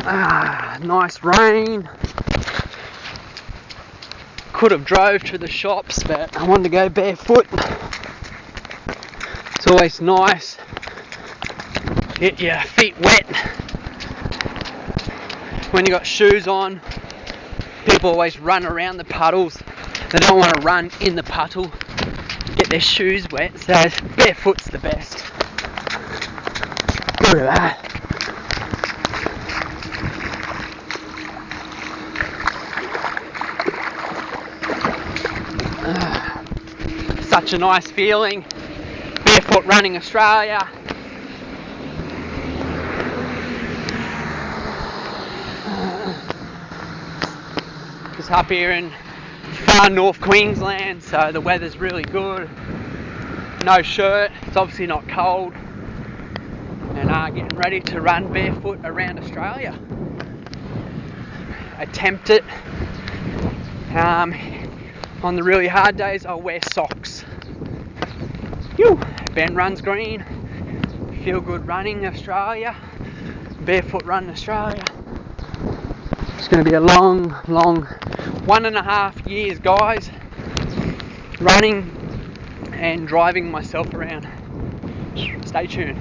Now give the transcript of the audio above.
Nice rain. Could have drove to the shops, but I wanted to go barefoot. It's always nice. Get your feet wet. When you got shoes on, people always run around the puddles. They don't want to run in the puddle, get their shoes wet, so barefoot's the best. Look at that. Such a nice feeling. Barefoot running Australia. Just up here in far north Queensland, so the weather's really good. No shirt, it's obviously not cold. And getting ready to run barefoot around Australia. Attempt it. On the really hard days, I'll wear socks. Ben runs green. Feel good running Australia. Barefoot run Australia. It's going to be a long 1.5 years, guys, running and driving myself around. Stay tuned.